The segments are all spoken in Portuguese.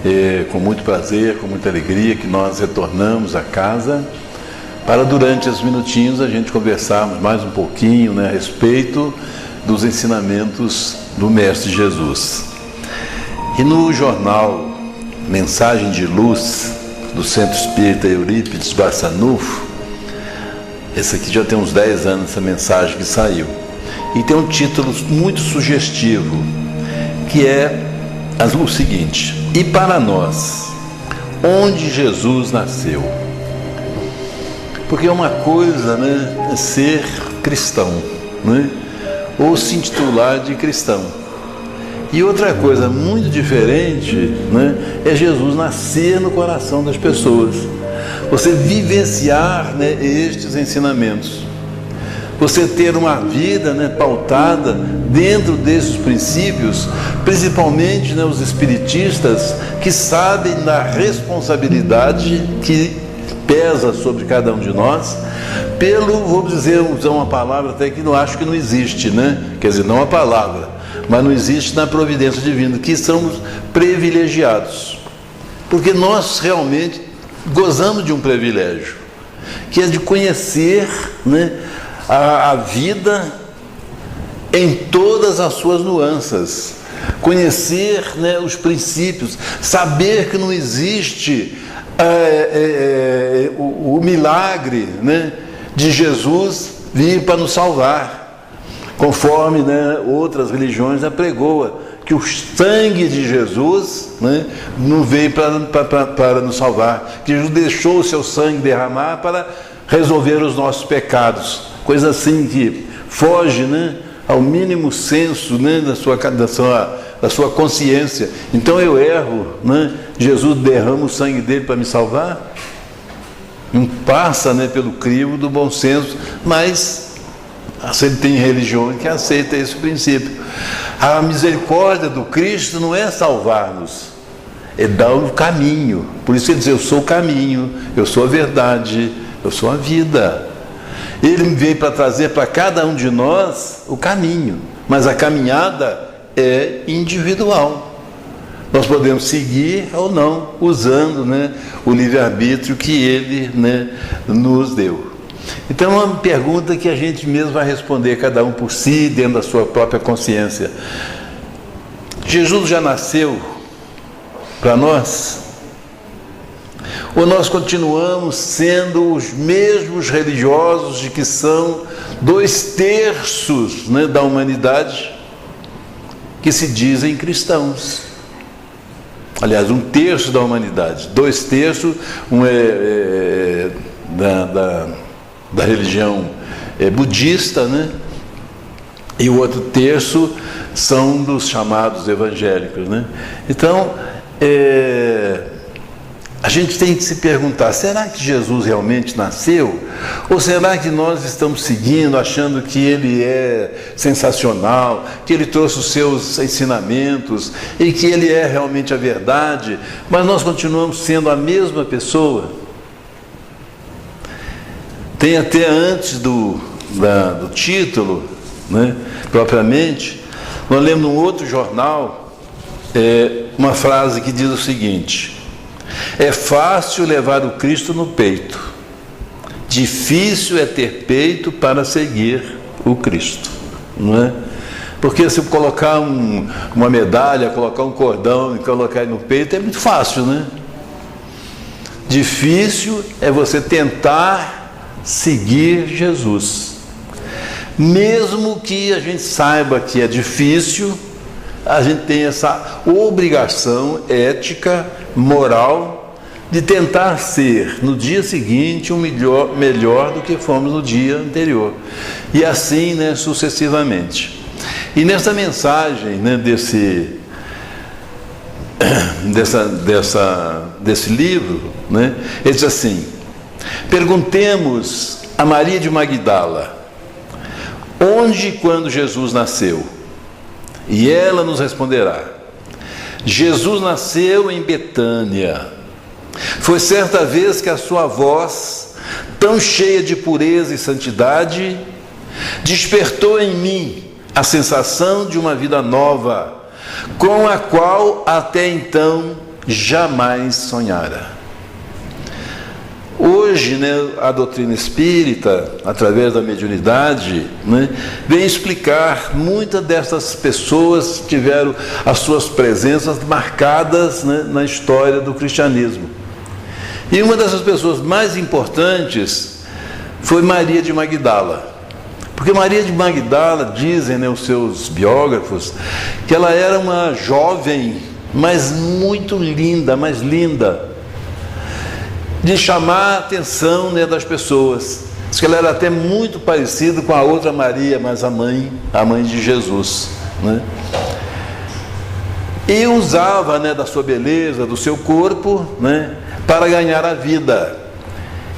É com muito prazer, com muita alegria que nós retornamos à casa para, durante os minutinhos, a gente conversarmos mais um pouquinho, a respeito dos ensinamentos do Mestre Jesus. E no jornal Mensagem de Luz, do Centro Espírita Eurípides Barçanufo, esse aqui já tem uns 10 anos, essa mensagem que saiu, e tem um título muito sugestivo, que é o seguinte: e para nós, onde Jesus nasceu? Porque uma coisa, é ser cristão, ou se intitular de cristão, e outra coisa muito diferente, é Jesus nascer no coração das pessoas, você vivenciar, estes ensinamentos, você ter uma vida, pautada dentro desses princípios, principalmente, os espiritistas, que sabem da responsabilidade que pesa sobre cada um de nós, vou dizer, usar uma palavra até que não acho que não existe, quer dizer, não a palavra, mas não existe na providência divina, que somos privilegiados, porque nós realmente gozamos de um privilégio, que é de conhecer, a vida em todas as suas nuances, conhecer, os princípios, saber que não existe o milagre, de Jesus vir para nos salvar, conforme, outras religiões apregoam que o sangue de Jesus, não veio para nos salvar, que Jesus deixou o seu sangue derramar para resolver os nossos pecados, coisa assim que foge, ao mínimo senso, da sua consciência. Então eu erro, Jesus derrama o sangue dele para me salvar? Não passa, pelo crivo do bom senso, mas tem religião que aceita esse princípio. A misericórdia do Cristo não é salvar-nos, é dar o caminho. Por isso ele diz: eu sou o caminho, eu sou a verdade, eu sou a vida. Ele veio para trazer para cada um de nós o caminho, mas a caminhada é individual. Nós podemos seguir ou não, usando, o livre-arbítrio que ele, nos deu. Então é uma pergunta que a gente mesmo vai responder, cada um por si, dentro da sua própria consciência. Jesus já nasceu para nós? Ou nós continuamos sendo os mesmos religiosos de que são 2/3, da humanidade, que se dizem cristãos? Aliás, 1/3 da humanidade, 2/3, da religião budista, e o outro terço são dos chamados evangélicos, Então, a gente tem que se perguntar: será que Jesus realmente nasceu? Ou será que nós estamos seguindo, achando que ele é sensacional, que ele trouxe os seus ensinamentos e que ele é realmente a verdade, mas nós continuamos sendo a mesma pessoa? Tem até antes do título, propriamente, nós lemos num outro jornal uma frase que diz o seguinte: é fácil levar o Cristo no peito, difícil é ter peito para seguir o Cristo, não é? Porque se colocar uma medalha, colocar um cordão e colocar no peito é muito fácil, Difícil é você tentar seguir Jesus. Mesmo que a gente saiba que é difícil, a gente tem essa obrigação ética, moral, de tentar ser no dia seguinte melhor do que fomos no dia anterior, e assim, sucessivamente. E nessa mensagem, desse livro, ele diz assim: perguntemos a Maria de Magdala onde e quando Jesus nasceu, e ela nos responderá: Jesus nasceu em Betânia. Foi certa vez que a sua voz, tão cheia de pureza e santidade, despertou em mim a sensação de uma vida nova, com a qual até então jamais sonhara. Hoje, a doutrina espírita, através da mediunidade, vem explicar muitas dessas pessoas que tiveram as suas presenças marcadas na história do cristianismo. E uma dessas pessoas mais importantes foi Maria de Magdala. Porque Maria de Magdala, dizem os seus biógrafos, que ela era uma jovem, mas muito linda, mais linda, de chamar a atenção das pessoas. Diz que ela era até muito parecida com a outra Maria, mas a mãe de Jesus. E usava da sua beleza, do seu corpo, para ganhar a vida.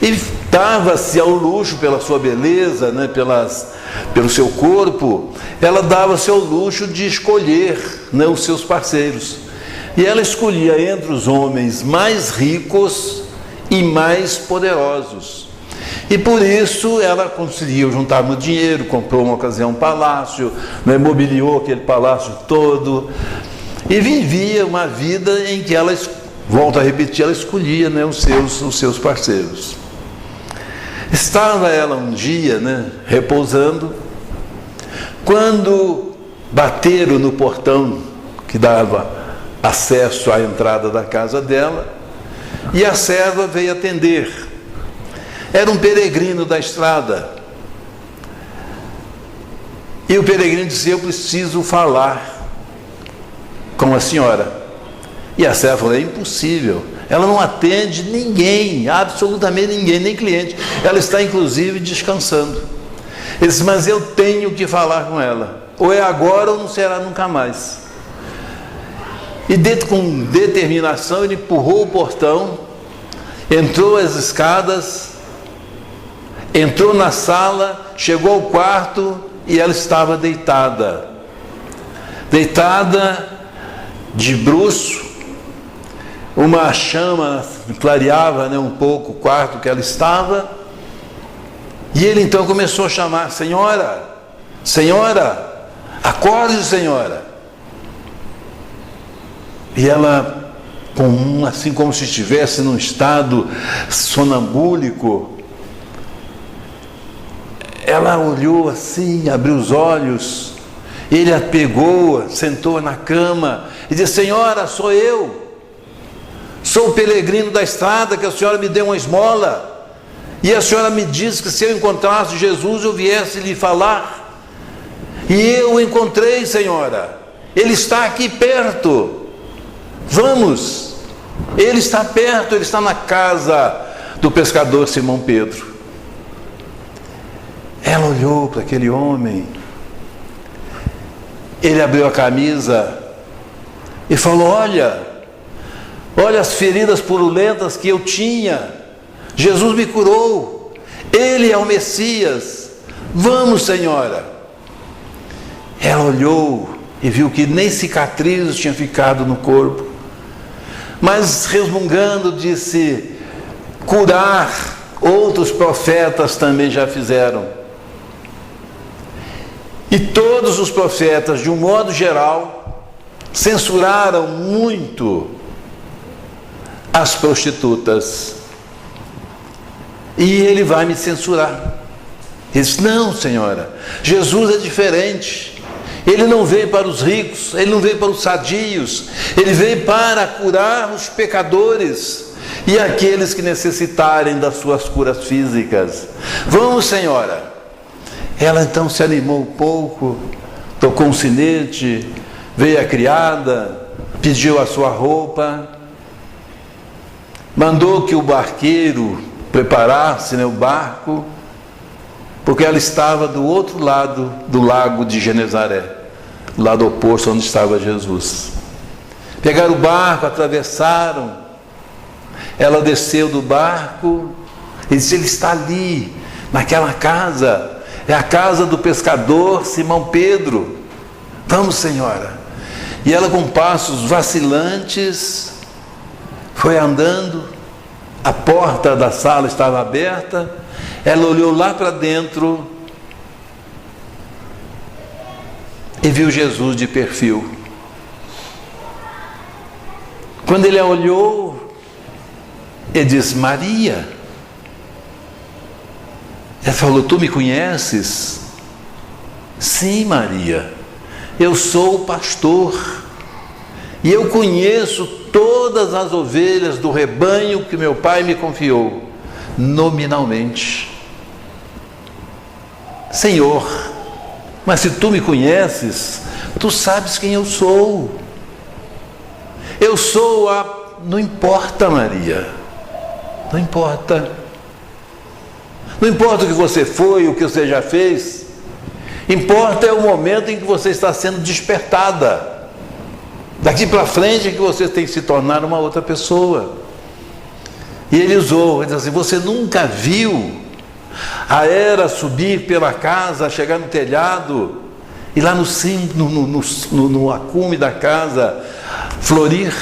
E dava-se ao luxo pela sua beleza, pelo seu corpo, ela dava-se ao luxo de escolher os seus parceiros. E ela escolhia entre os homens mais ricos e mais poderosos. E por isso ela conseguiu juntar muito dinheiro, comprou uma ocasião um palácio, mobiliou aquele palácio todo, e vivia uma vida em que ela, volto a repetir, ela escolhia os seus parceiros. Estava ela um dia repousando, quando bateram no portão que dava acesso à entrada da casa dela, e a serva veio atender. Era um peregrino da estrada. E o peregrino disse: eu preciso falar com a senhora. E a serva falou: é impossível. Ela não atende ninguém, absolutamente ninguém, nem cliente. Ela está inclusive descansando. Ele disse: mas eu tenho que falar com ela. Ou é agora ou não será nunca mais. E com determinação ele empurrou o portão, entrou as escadas, entrou na sala, chegou ao quarto e ela estava deitada de bruço. Uma chama clareava um pouco o quarto que ela estava, e ele então começou a chamar: senhora, senhora, acorde, senhora. E ela, assim como se estivesse num estado sonambúlico, ela olhou assim, abriu os olhos, ele a pegou, sentou na cama e disse: senhora, sou eu. Sou o peregrino da estrada, que a senhora me deu uma esmola, e a senhora me disse que se eu encontrasse Jesus eu viesse lhe falar, e eu o encontrei, senhora. Ele está aqui perto, vamos. Ele está perto, ele está na casa do pescador Simão Pedro. Ela olhou para aquele homem, ele abriu a camisa e falou: olha as feridas purulentas que eu tinha, Jesus me curou, ele é o Messias, vamos, senhora. Ela olhou e viu que nem cicatrizes tinha ficado no corpo, mas resmungando disse: curar outros profetas também já fizeram. E todos os profetas, de um modo geral, censuraram muito as prostitutas. E ele vai me censurar. Ele disse: não, senhora, Jesus é diferente. Ele não veio para os ricos, ele não veio para os sadios, ele veio para curar os pecadores e aqueles que necessitarem das suas curas físicas. Vamos, senhora. Ela então se animou um pouco, tocou um sinete, veio a criada, pediu a sua roupa, mandou que o barqueiro preparasse o barco, porque ela estava do outro lado do lago de Genezaré, do lado oposto onde estava Jesus. Pegaram o barco, atravessaram, ela desceu do barco e disse: ele está ali, naquela casa, é a casa do pescador Simão Pedro. Vamos, senhora. E ela, com passos vacilantes, foi andando. A porta da sala estava aberta, ela olhou lá para dentro e viu Jesus de perfil, Quando ele a olhou, ele disse: Maria. Ela falou: tu me conheces? Sim, Maria, eu sou o pastor e eu conheço todas as ovelhas do rebanho que meu pai me confiou, nominalmente. Senhor, mas se tu me conheces, tu sabes quem eu sou. Eu sou a... Não importa, Maria, não importa. Não importa o que você foi, o que você já fez. Importa é o momento em que você está sendo despertada. Daqui para frente é que você tem que se tornar uma outra pessoa. E ele usou, ele disse assim: você nunca viu a Era subir pela casa, chegar no telhado, e lá no cimo, no acume da casa, florir?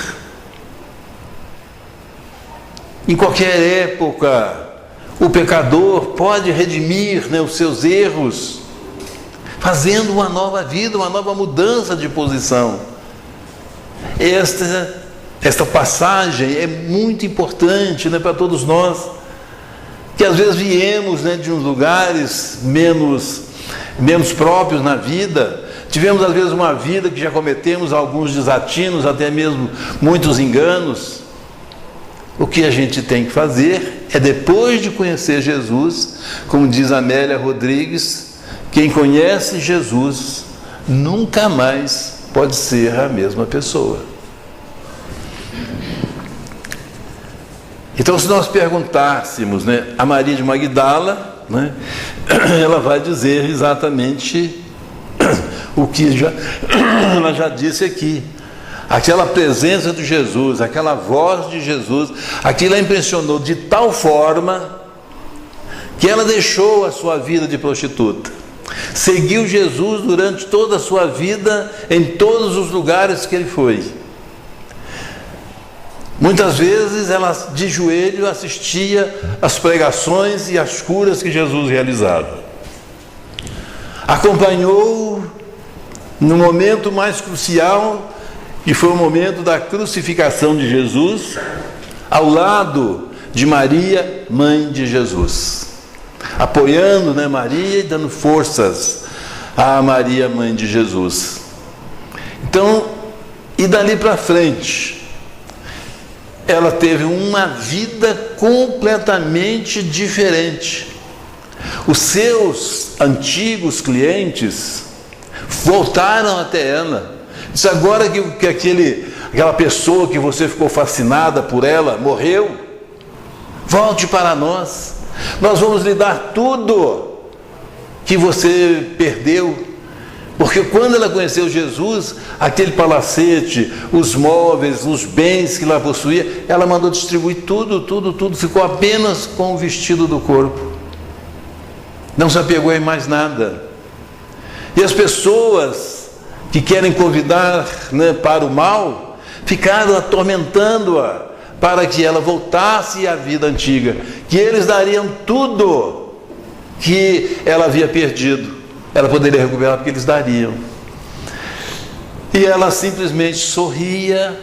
Em qualquer época, o pecador pode redimir, né, os seus erros, fazendo uma nova vida, uma nova mudança de posição. Esta passagem é muito importante, né, para todos nós, que às vezes viemos, né, de uns lugares menos próprios na vida, tivemos às vezes uma vida que já cometemos alguns desatinos, até mesmo muitos enganos. O que a gente tem que fazer é, depois de conhecer Jesus, como diz Amélia Rodrigues, quem conhece Jesus nunca mais pode ser a mesma pessoa. Então, se nós perguntássemos, né, a Maria de Magdala, né, ela vai dizer exatamente o que ela já disse aqui. Aquela presença de Jesus, aquela voz de Jesus, aquilo a impressionou de tal forma que ela deixou a sua vida de prostituta. Seguiu Jesus durante toda a sua vida, em todos os lugares que ele foi. Muitas vezes ela, de joelho, assistia às pregações e às curas que Jesus realizava. Acompanhou no momento mais crucial, que foi o momento da crucificação de Jesus, ao lado de Maria, mãe de Jesus, apoiando, né, Maria e dando forças a Maria, mãe de Jesus. Então, e dali para frente, ela teve uma vida completamente diferente. Os seus antigos clientes voltaram até ela. Disse: agora que aquela pessoa que você ficou fascinada por ela morreu, volte para nós. Nós vamos lhe dar tudo que você perdeu. Porque quando ela conheceu Jesus, aquele palacete, os móveis, os bens que ela possuía, ela mandou distribuir tudo, ficou apenas com o vestido do corpo. Não se apegou em mais nada. E as pessoas que querem convidar, né, para o mal, ficaram atormentando-a para que ela voltasse à vida antiga, que eles dariam tudo que ela havia perdido. Ela poderia recuperar porque eles dariam. E ela simplesmente sorria.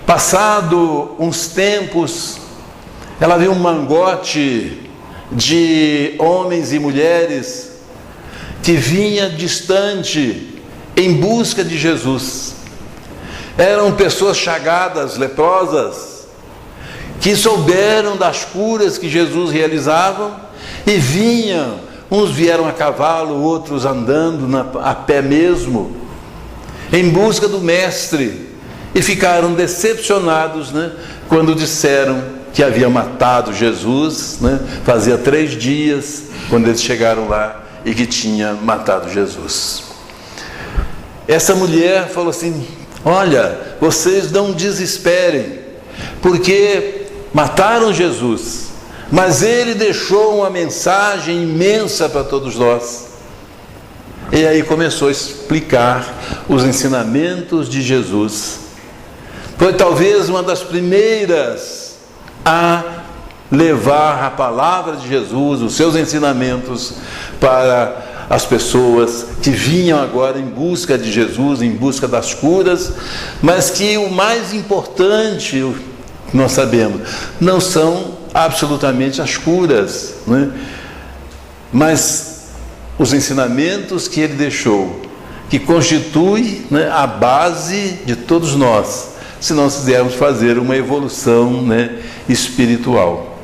Passado uns tempos, ela viu um mangote de homens e mulheres que vinha distante em busca de Jesus. Eram pessoas chagadas, leprosas, que souberam das curas que Jesus realizava e vinham. Uns vieram a cavalo, outros andando a pé mesmo, em busca do mestre, e ficaram decepcionados, né, quando disseram que havia matado Jesus, né, fazia 3 dias quando eles chegaram lá, e que tinha matado Jesus. Essa mulher falou assim: olha, vocês não desesperem, porque mataram Jesus, mas ele deixou uma mensagem imensa para todos nós. E aí começou a explicar os ensinamentos de Jesus. Foi talvez uma das primeiras a levar a palavra de Jesus, os seus ensinamentos, para as pessoas que vinham agora em busca de Jesus, em busca das curas, mas que o mais importante, nós sabemos, não são absolutamente as curas, né? Mas os ensinamentos que ele deixou, que constitui, né, a base de todos nós, se nós quisermos fazer uma evolução, né, espiritual.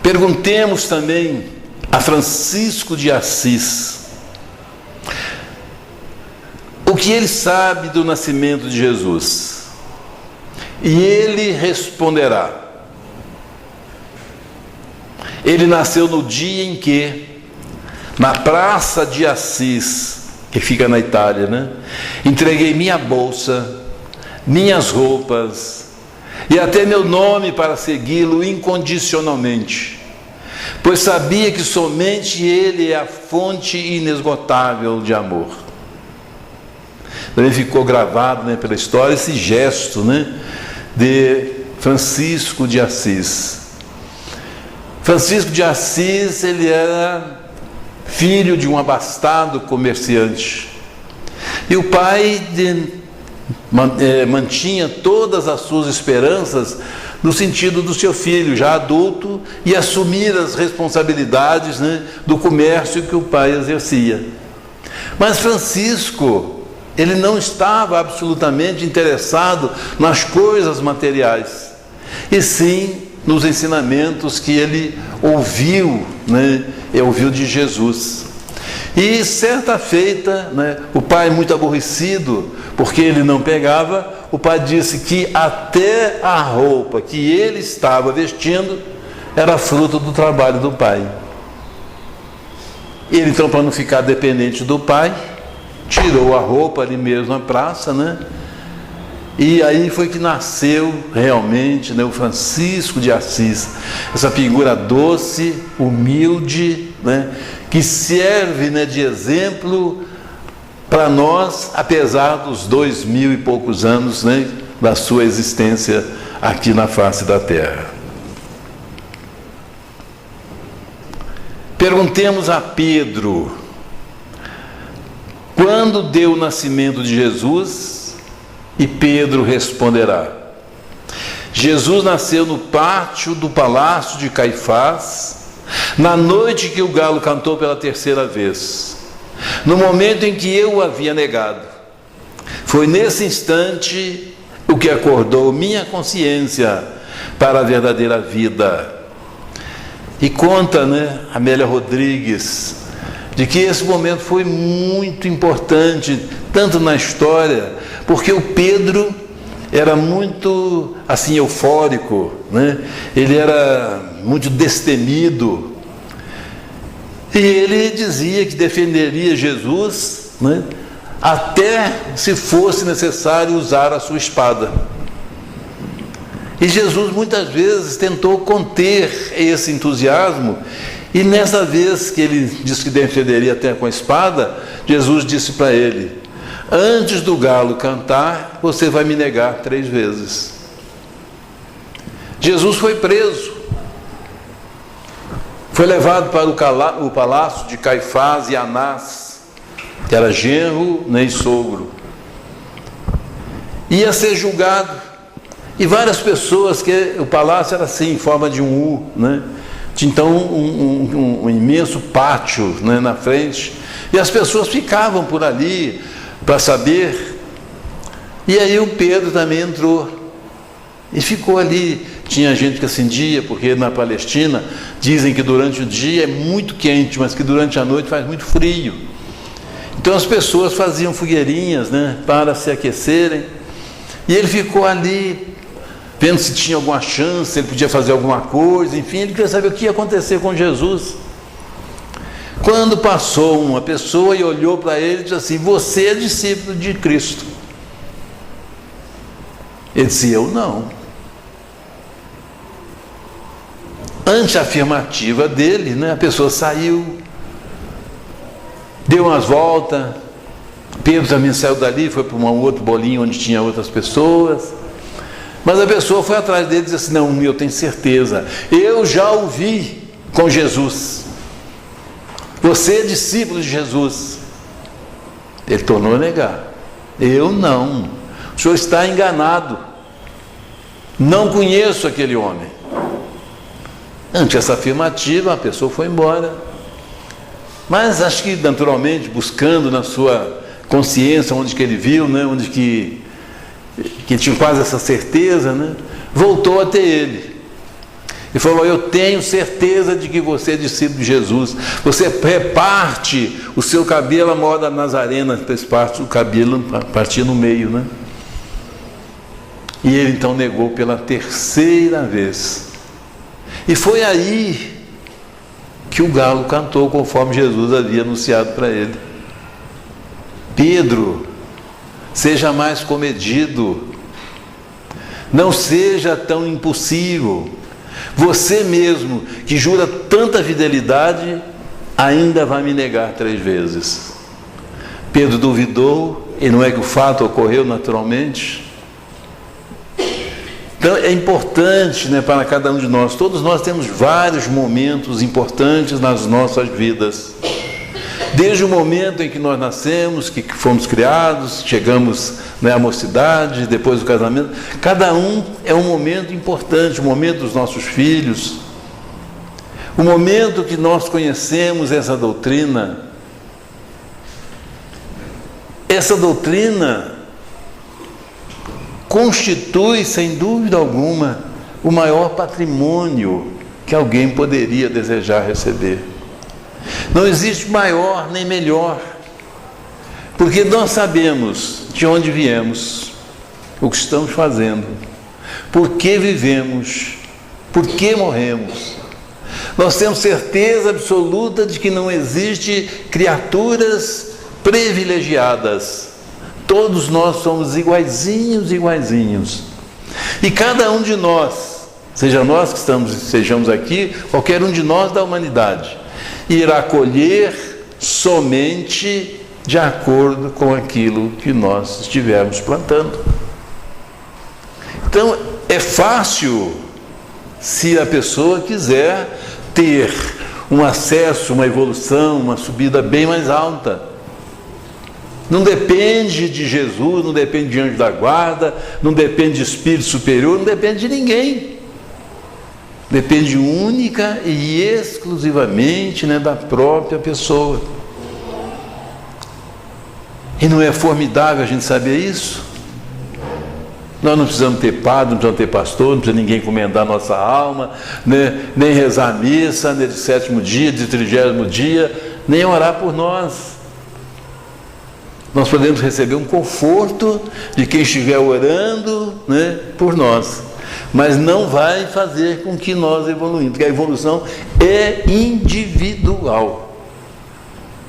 Perguntemos também a Francisco de Assis o que ele sabe do nascimento de Jesus. E ele responderá: ele nasceu no dia em que, na Praça de Assis, que fica na Itália, né, entreguei minha bolsa, minhas roupas e até meu nome para segui-lo incondicionalmente, pois sabia que somente ele é a fonte inesgotável de amor. Também ficou gravado, né, pela história esse gesto, né, de Francisco de Assis. Francisco de Assis, ele era filho de um abastado comerciante, e o pai mantinha todas as suas esperanças no sentido do seu filho, já adulto, e assumir as responsabilidades, né, do comércio que o pai exercia. Mas Francisco, ele não estava absolutamente interessado nas coisas materiais, e sim nos ensinamentos que ele ouviu, né, ouviu de Jesus. E certa feita, né, o pai, muito aborrecido porque ele não pegava, o pai disse que até a roupa que ele estava vestindo era fruto do trabalho do pai. Ele, então, para não ficar dependente do pai, tirou a roupa ali mesmo na praça, né? E aí foi que nasceu realmente, né, o Francisco de Assis, essa figura doce, humilde, né, que serve, né, de exemplo para nós, apesar dos 2000 e poucos anos, né, da sua existência aqui na face da terra. Perguntemos a Pedro: quando deu o nascimento de Jesus? E Pedro responderá: Jesus nasceu no pátio do palácio de Caifás, na noite que o galo cantou pela terceira vez, no momento em que eu o havia negado. Foi nesse instante o que acordou minha consciência para a verdadeira vida. E conta, né, Amélia Rodrigues, de que esse momento foi muito importante, tanto na história, porque o Pedro era muito, assim, eufórico, né? Ele era muito destemido, e ele dizia que defenderia Jesus, né, até se fosse necessário usar a sua espada. E Jesus muitas vezes tentou conter esse entusiasmo, e nessa vez que ele disse que defenderia até com a espada, Jesus disse para ele: antes do galo cantar, você vai me negar 3 vezes. Jesus foi preso, foi levado para o palácio de Caifás e Anás, que era genro, né, e sogro. Ia ser julgado, e várias pessoas, que o palácio era assim, em forma de um U, né? Tinha então um imenso pátio, né, na frente, e as pessoas ficavam por ali para saber. E aí o Pedro também entrou e ficou ali. Tinha gente que acendia, porque na Palestina dizem que durante o dia é muito quente, mas que durante a noite faz muito frio. Então as pessoas faziam fogueirinhas, né, para se aquecerem, e ele ficou ali vendo se tinha alguma chance, ele podia fazer alguma coisa, enfim, ele queria saber o que ia acontecer com Jesus. Quando passou uma pessoa e olhou para ele e disse assim: você é discípulo de Cristo. Ele disse: eu não. Ante a afirmativa dele, né, a pessoa saiu, deu umas voltas. Pedro também saiu dali, foi para um outro bolinho onde tinha outras pessoas. Mas a pessoa foi atrás dele e disse assim: não, eu tenho certeza, eu já ouvi com Jesus. Você é discípulo de Jesus. Ele tornou a negar. Eu não. O senhor está enganado. Não conheço aquele homem. Ante essa afirmativa, a pessoa foi embora. Mas acho que naturalmente, buscando na sua consciência, onde que ele viu, né, onde que tinha quase essa certeza, né, voltou até ele. E falou: eu tenho certeza de que você é discípulo de Jesus. Você reparte o seu cabelo à moda nazarena, parte o cabelo partia no meio, né? E ele então negou pela terceira vez. E foi aí que o galo cantou, conforme Jesus havia anunciado para ele. Pedro, seja mais comedido, não seja tão impulsivo. Você mesmo, que jura tanta fidelidade, ainda vai me negar 3 vezes. Pedro duvidou, e não é que o fato ocorreu naturalmente. Então é importante, né, para cada um de nós. Todos nós temos vários momentos importantes nas nossas vidas. Desde o momento em que nós nascemos, que fomos criados, chegamos, né, à mocidade, depois do casamento. Cada um é um momento importante, o momento dos nossos filhos, o momento que nós conhecemos essa doutrina. Essa doutrina constitui, sem dúvida alguma, o maior patrimônio que alguém poderia desejar receber. Não existe maior nem melhor, porque nós sabemos de onde viemos, o que estamos fazendo, por que vivemos, por que morremos. Nós temos certeza absoluta de que não existe criaturas privilegiadas. Todos nós somos iguaizinhos. E cada um de nós, seja nós que sejamos aqui, qualquer um de nós da humanidade, irá colher somente de acordo com aquilo que nós estivermos plantando. Então, é fácil, se a pessoa quiser ter um acesso, uma evolução, uma subida bem mais alta. Não depende de Jesus, não depende de anjo da guarda, não depende de espírito superior, não depende de ninguém. Depende única e exclusivamente, né, da própria pessoa. E não é formidável a gente saber isso? Nós não precisamos ter padre, não precisamos ter pastor, não precisa ninguém encomendar nossa alma, né, nem rezar a missa, né, de 7º dia, de 30º dia, nem orar por nós. Nós podemos receber um conforto de quem estiver orando, né, por nós, mas não vai fazer com que nós evoluímos, porque a evolução é individual.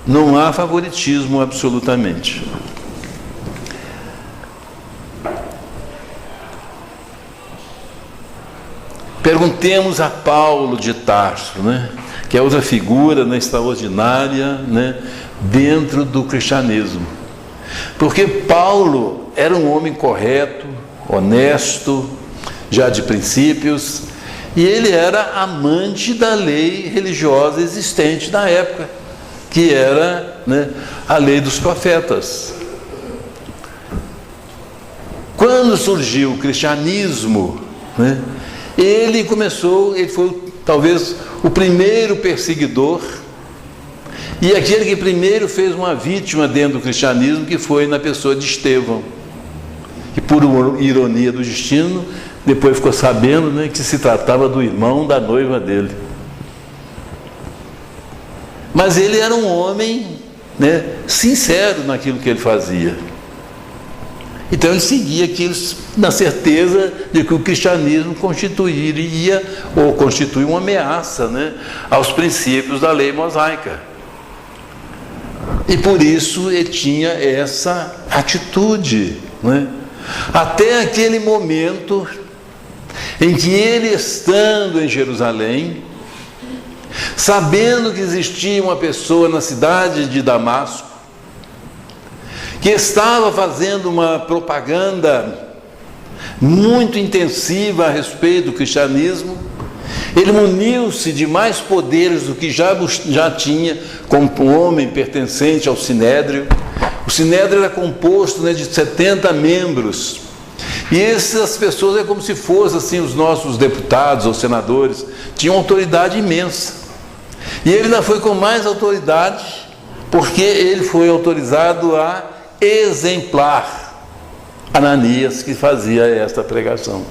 Não há favoritismo absolutamente. Perguntemos a Paulo de Tarso, né, que é outra figura, né, extraordinária, né, dentro do cristianismo. Porque Paulo era um homem correto, honesto, já de princípios, e ele era amante da lei religiosa existente na época, que era, né, a lei dos profetas. Quando surgiu o cristianismo, né, ele foi talvez o primeiro perseguidor, e aquele que primeiro fez uma vítima dentro do cristianismo, que foi na pessoa de Estevão, que por ironia do destino, depois ficou sabendo, né, que se tratava do irmão da noiva dele. Mas ele era um homem, né, sincero naquilo que ele fazia. Então ele seguia aquilo na certeza de que o cristianismo constituiria ou constitui uma ameaça, né, aos princípios da lei mosaica. E por isso ele tinha essa atitude, né? Até aquele momento em que ele, estando em Jerusalém, sabendo que existia uma pessoa na cidade de Damasco, que estava fazendo uma propaganda muito intensiva a respeito do cristianismo, Ele muniu-se de mais poderes do que já tinha como um homem pertencente ao Sinédrio. O Sinédrio era composto, né, de 70 membros. E essas pessoas é como se fossem assim, os nossos deputados ou senadores. Tinham autoridade imensa. E ele ainda foi com mais autoridade, porque ele foi autorizado a exemplar Ananias, que fazia esta pregação.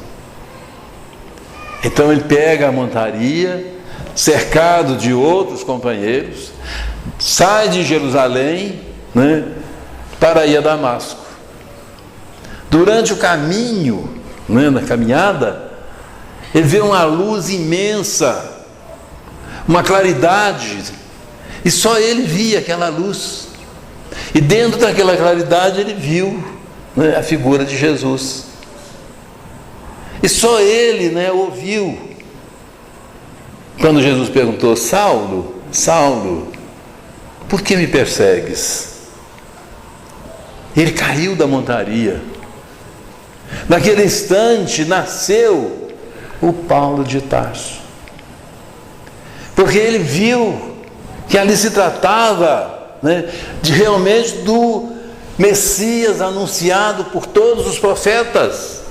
Então ele pega a montaria, cercado de outros companheiros, sai de Jerusalém, né, para ir a Damasco. Durante o caminho, né, na caminhada, ele vê uma luz imensa, uma claridade, e só ele via aquela luz. E dentro daquela claridade ele viu, né, a figura de Jesus. E só ele, né, ouviu. Quando Jesus perguntou: Saulo, Saulo, por que me persegues? Ele caiu da montaria. Naquele instante nasceu o Paulo de Tarso. Porque ele viu que ali se tratava, né, de realmente do Messias anunciado por todos os profetas.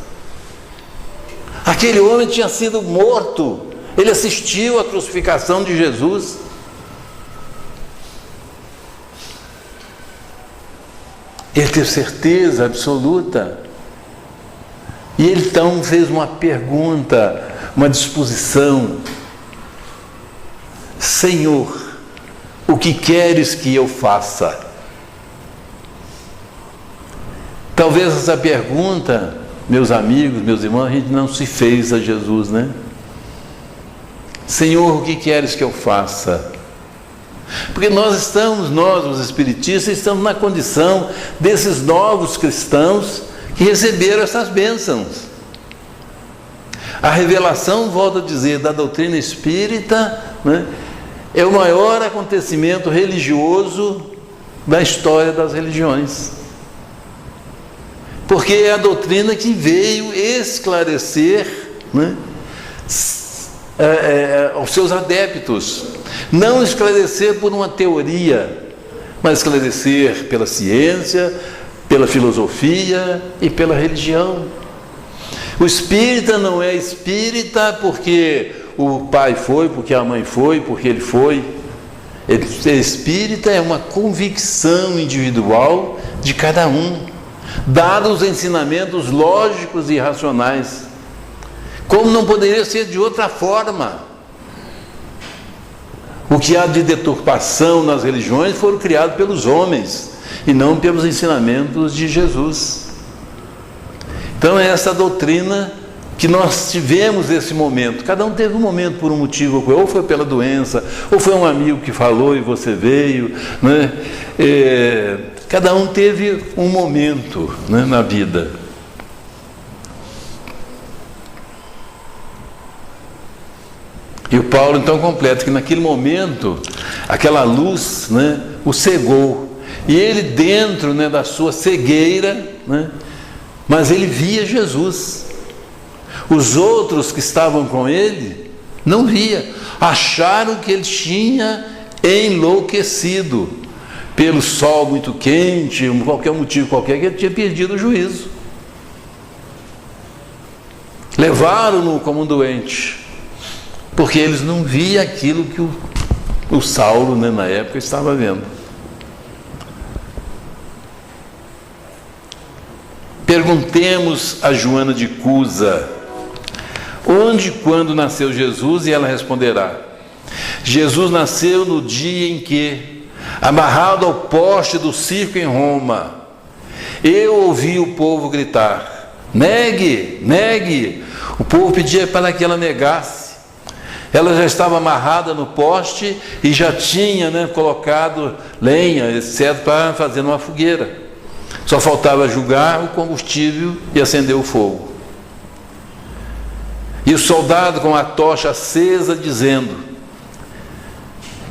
Aquele homem tinha sido morto. Ele assistiu à crucificação de Jesus. Ele teve certeza absoluta. E ele então fez uma pergunta, uma disposição: Senhor, o que queres que eu faça? Talvez essa pergunta, meus amigos, meus irmãos, a gente não se fez a Jesus, né? Senhor, o que queres que eu faça? Porque nós, os espiritistas, estamos na condição desses novos cristãos que receberam essas bênçãos. A revelação, volto a dizer, da doutrina espírita, né, é o maior acontecimento religioso da história das religiões. Porque é a doutrina que veio esclarecer, né, aos seus adeptos. Não esclarecer por uma teoria, mas esclarecer pela ciência, pela filosofia e pela religião. O espírita não é espírita porque o pai foi, porque a mãe foi, porque ele foi. Ser espírita é uma convicção individual de cada um, dados os ensinamentos lógicos e racionais. Como não poderia ser de outra forma? O que há de deturpação nas religiões foram criados pelos homens e não pelos ensinamentos de Jesus. Então é essa doutrina que nós tivemos esse momento. Cada um teve um momento por um motivo, ou foi pela doença, ou foi um amigo que falou e você veio, né? Cada um teve um momento, né, na vida. E o Paulo então completa que naquele momento aquela luz, né, o cegou. E ele dentro, né, da sua cegueira, né, mas ele via Jesus. Os outros que estavam com ele não via, acharam que ele tinha enlouquecido pelo sol muito quente, qualquer motivo qualquer, que ele tinha perdido o juízo. Levaram-no como um doente, porque eles não viam aquilo que o Saulo, né, na época estava vendo. Perguntemos a Joana de Cusa: onde e quando nasceu Jesus? E ela responderá: Jesus nasceu no dia em que, amarrado ao poste do circo em Roma, eu ouvi o povo gritar: negue, negue. O povo pedia para que ela negasse. Ela já estava amarrada no poste e já tinha, né, colocado lenha, etc., para fazer uma fogueira. Só faltava jogar o combustível e acender o fogo. E o soldado com a tocha acesa dizendo: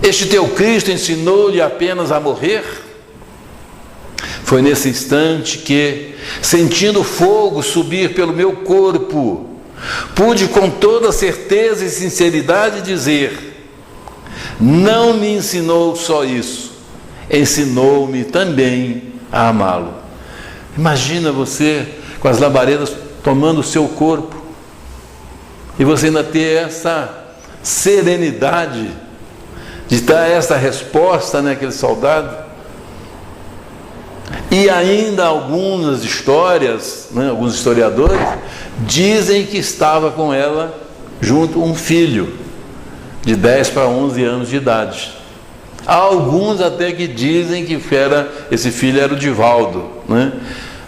este teu Cristo ensinou-lhe apenas a morrer? Foi nesse instante que, sentindo o fogo subir pelo meu corpo, pude com toda certeza e sinceridade dizer: não me ensinou só isso, ensinou-me também a amá-lo. Imagina você com as labaredas tomando o seu corpo e você ainda ter essa serenidade de dar essa resposta, né, àquele soldado. E ainda algumas histórias, né, alguns historiadores dizem que estava com ela junto um filho de 10 para 11 anos de idade. Há alguns até que dizem que esse filho era o Divaldo, né?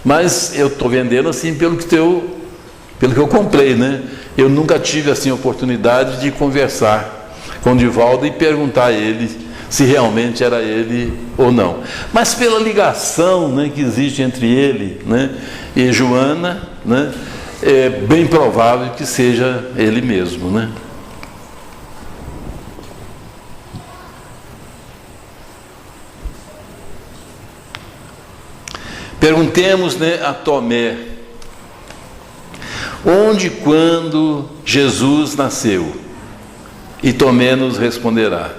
Mas eu estou vendendo assim pelo que eu comprei, né? Eu nunca tive assim oportunidade de conversar com o Divaldo e perguntar a ele se realmente era ele ou não. Mas pela ligação, né, que existe entre ele, né, e Joana, né, é bem provável que seja ele mesmo, né? Perguntemos, né, a Tomé: onde e quando Jesus nasceu? E Tomé nos responderá: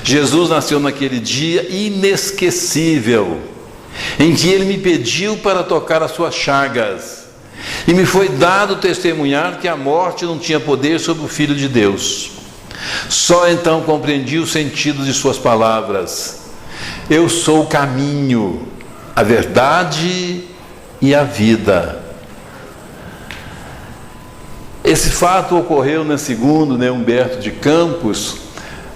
Jesus nasceu naquele dia inesquecível, em que ele me pediu para tocar as suas chagas, e me foi dado testemunhar que a morte não tinha poder sobre o Filho de Deus. Só então compreendi o sentido de suas palavras: eu sou o caminho, a verdade e a vida. Esse fato ocorreu, segundo, Humberto de Campos,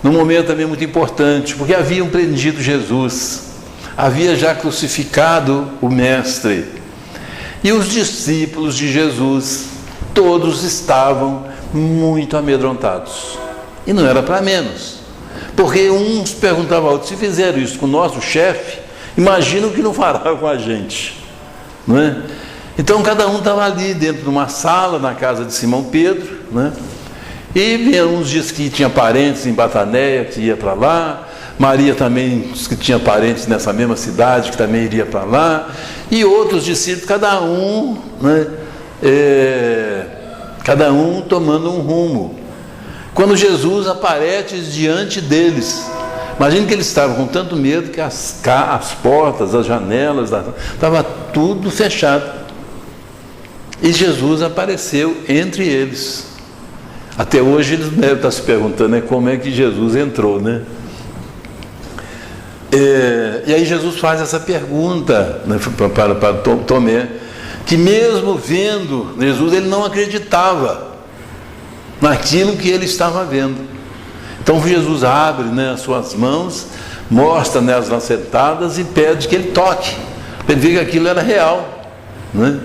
num momento também muito importante, porque haviam prendido Jesus, havia já crucificado o Mestre, e os discípulos de Jesus, todos estavam muito amedrontados, e não era para menos, porque uns perguntavam ao outro: se fizeram isso com o nosso chefe, imagina o que não fará com a gente, não é? Então cada um estava ali dentro de uma sala na casa de Simão Pedro, né? E uns dias que tinha parentes em Batanéia, que ia para lá. Maria também disse que tinha parentes nessa mesma cidade, que também iria para lá. E outros discípulos, cada um, né, cada um tomando um rumo. Quando Jesus aparece diante deles, imagina que eles estavam com tanto medo que as portas, as janelas, estava tudo fechado. E Jesus apareceu entre eles. Até hoje eles devem estar se perguntando, como é que Jesus entrou, né? E aí Jesus faz essa pergunta, né, para Tomé, que mesmo vendo Jesus, ele não acreditava naquilo que ele estava vendo. Então Jesus abre, né, as suas mãos, mostra, né, as lancetadas e pede que ele toque, para ele ver que aquilo era real, né?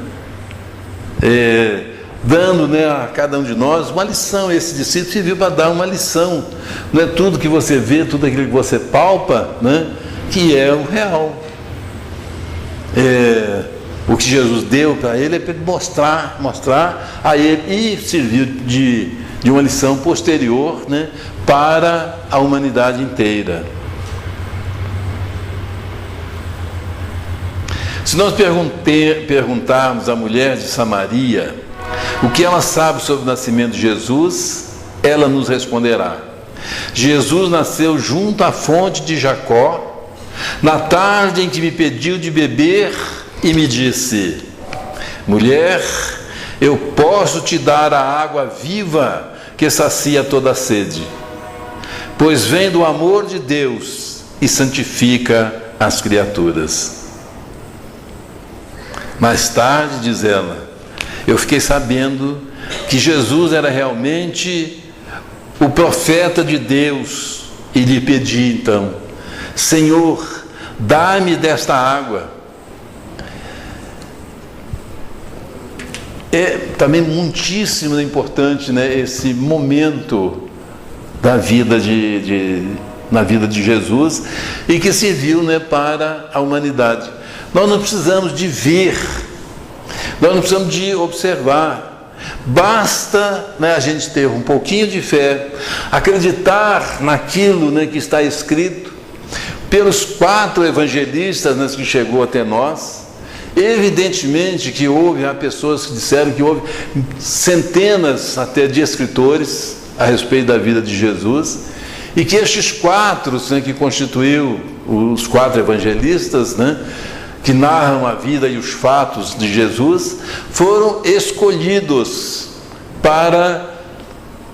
Dando, né, a cada um de nós uma lição. Esse discípulo serviu para dar uma lição. Não é tudo que você vê, tudo aquilo que você palpa, né, que é o real. O que Jesus deu para ele é para ele mostrar a ele, e serviu de uma lição posterior, né, para a humanidade inteira. Se nós perguntarmos à mulher de Samaria o que ela sabe sobre o nascimento de Jesus, ela nos responderá: Jesus nasceu junto à fonte de Jacó, na tarde em que me pediu de beber e me disse: mulher, eu posso te dar a água viva que sacia toda a sede, pois vem do amor de Deus e santifica as criaturas. Mais tarde, diz ela, eu fiquei sabendo que Jesus era realmente o profeta de Deus e lhe pedi então: Senhor, dá-me desta água. É também muitíssimo importante, né, esse momento da vida na vida de Jesus, e que serviu, né, para a humanidade. Nós não precisamos de ver, nós não precisamos de observar, basta, né, a gente ter um pouquinho de fé, acreditar naquilo, né, que está escrito pelos 4 evangelistas, né, que chegou até nós, Evidentemente que há pessoas que disseram que houve centenas até de escritores a respeito da vida de Jesus, e que estes quatro, né, que constituiu os quatro evangelistas, né, que narram a vida e os fatos de Jesus, foram escolhidos para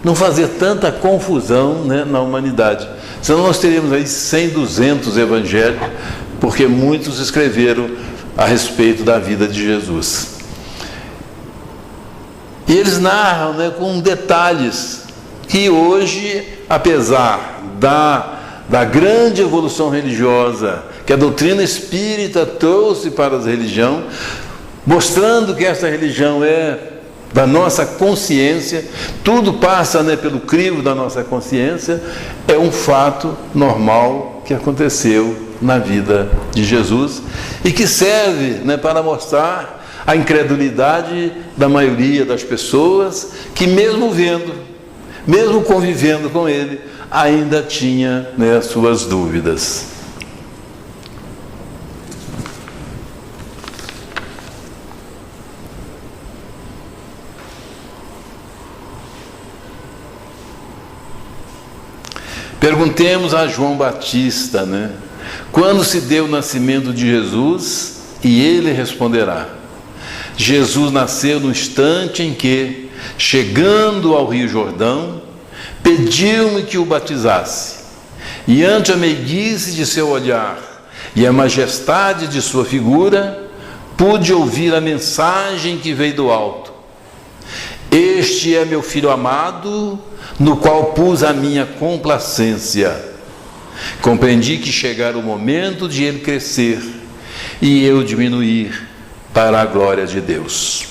não fazer tanta confusão, né, na humanidade. Senão nós teríamos aí 100, 200 evangelhos, porque muitos escreveram a respeito da vida de Jesus. E eles narram, né, com detalhes que hoje, apesar da grande evolução religiosa que a doutrina espírita trouxe para a religião, mostrando que essa religião é da nossa consciência, tudo passa, né, pelo crivo da nossa consciência, é um fato normal que aconteceu na vida de Jesus e que serve, né, para mostrar a incredulidade da maioria das pessoas que, mesmo vendo, mesmo convivendo com ele, ainda tinha, né, as suas dúvidas. Perguntemos a João Batista, né, quando se deu o nascimento de Jesus, e ele responderá: Jesus nasceu no instante em que, chegando ao Rio Jordão, pediu-me que o batizasse, e ante a meiguice de seu olhar e a majestade de sua figura, pude ouvir a mensagem que veio do alto: este é meu filho amado, no qual pus a minha complacência. Compreendi que chegara o momento de ele crescer e eu diminuir para a glória de Deus.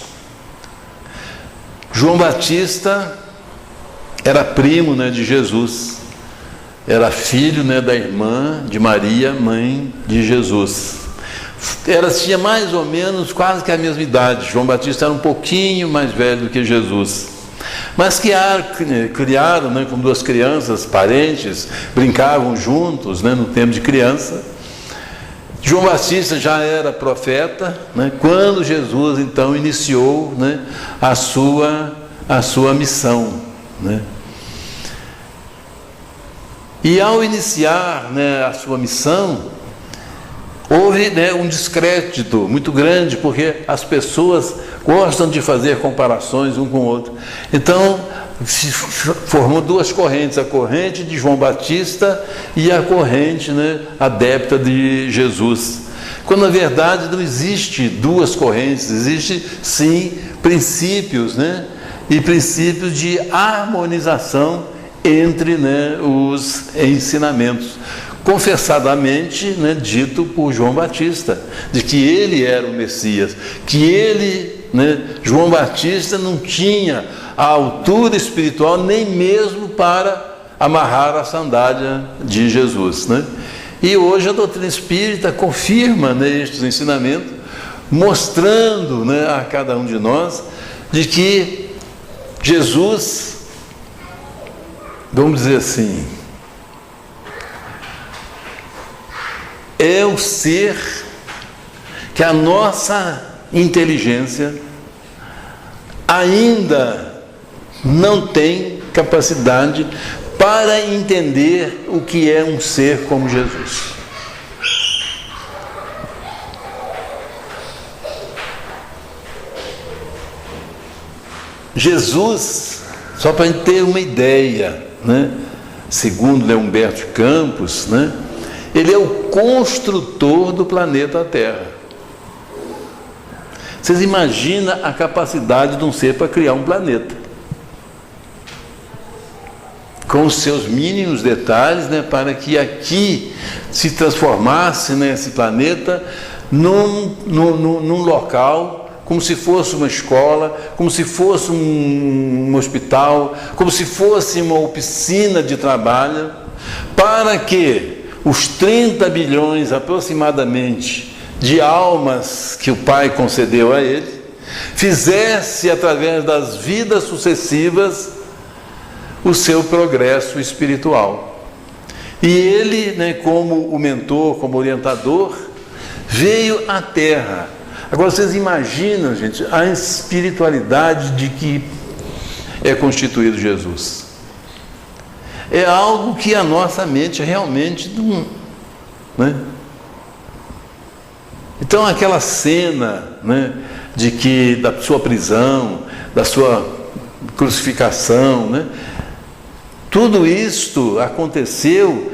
João Batista era primo, né, de Jesus, era filho, né, da irmã de Maria, mãe de Jesus. Tinha mais ou menos quase que a mesma idade. João Batista era um pouquinho mais velho do que Jesus, mas que criaram, né, como duas crianças, parentes, brincavam juntos, né, no tempo de criança. João Batista já era profeta, né, quando Jesus então iniciou, né, a sua missão, né. E ao iniciar, né, a sua missão, houve, né, um descrédito muito grande, porque as pessoas gostam de fazer comparações um com o outro. Então, se formou duas correntes, a corrente de João Batista e a corrente, né, adepta de Jesus. Quando, na verdade, não existe duas correntes, existe, sim, princípios, né, e princípios de harmonização entre, né, os ensinamentos. Confessadamente, né, dito por João Batista, de que ele era o Messias, que ele, né, João Batista, não tinha a altura espiritual nem mesmo para amarrar a sandália de Jesus, né? E hoje a doutrina espírita confirma, né, estes ensinamentos, mostrando, né, a cada um de nós de que Jesus, vamos dizer assim, é o ser que a nossa inteligência ainda não tem capacidade para entender o que é um ser como Jesus. Jesus, só para a gente ter uma ideia, né, segundo, né, Humberto de Campos, né, ele é o construtor do planeta Terra. Vocês imaginam a capacidade de um ser para criar um planeta, com os seus mínimos detalhes, né, para que aqui se transformasse, né, esse planeta num local, como se fosse uma escola, como se fosse um hospital, como se fosse uma oficina de trabalho, para que os 30 bilhões aproximadamente de almas que o Pai concedeu a ele, fizesse através das vidas sucessivas o seu progresso espiritual. E ele, né, como o mentor, como orientador, veio à Terra Agora vocês imaginam, gente, a espiritualidade de que é constituído Jesus. É algo que a nossa mente realmente não... né? Então aquela cena, né, de que da sua prisão, da sua crucificação, né, tudo isto aconteceu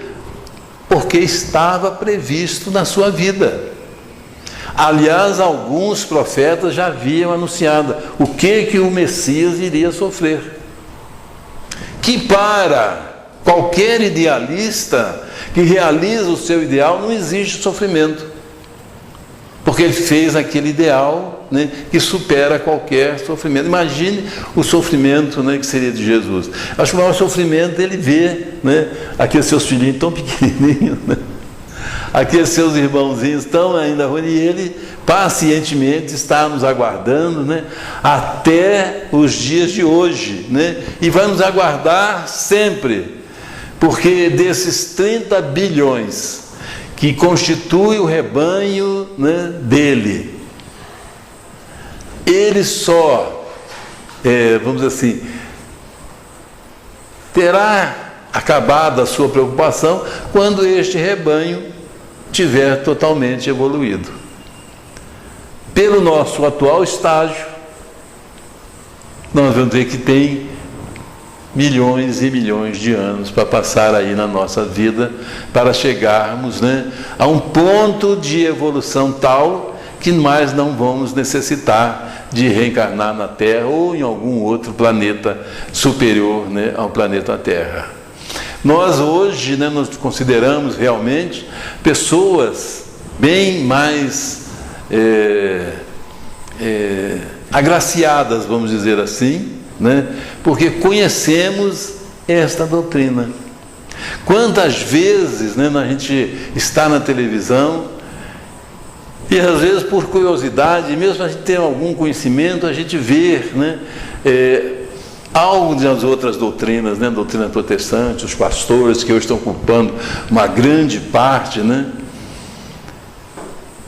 porque estava previsto na sua vida. Aliás, alguns profetas já haviam anunciado o que o Messias iria sofrer. Que para qualquer idealista que realiza o seu ideal não existe sofrimento. Porque ele fez aquele ideal, né, que supera qualquer sofrimento. Imagine o sofrimento, né, que seria de Jesus. Acho que o maior sofrimento é ele ver, né, aqueles seus filhinhos tão pequenininhos, né, aqueles seus irmãozinhos tão ainda ruins, e ele pacientemente está nos aguardando, né, até os dias de hoje, né, e vai nos aguardar sempre, porque desses 30 bilhões que constitui o rebanho, né, dele, ele só, vamos dizer assim, terá acabado a sua preocupação quando este rebanho tiver totalmente evoluído. Pelo nosso atual estágio, nós vamos ver que tem milhões e milhões de anos para passar aí na nossa vida, para chegarmos, né, a um ponto de evolução tal que mais não vamos necessitar de reencarnar na Terra ou em algum outro planeta superior, né, ao planeta Terra. Nós hoje, né, nos consideramos realmente pessoas bem mais agraciadas, vamos dizer assim, né? Porque conhecemos esta doutrina. Quantas vezes, né, a gente está na televisão e às vezes por curiosidade, mesmo a gente ter algum conhecimento, a gente vê, né, algo das outras doutrinas, né, doutrina protestante, os pastores que hoje estão ocupando uma grande parte, né,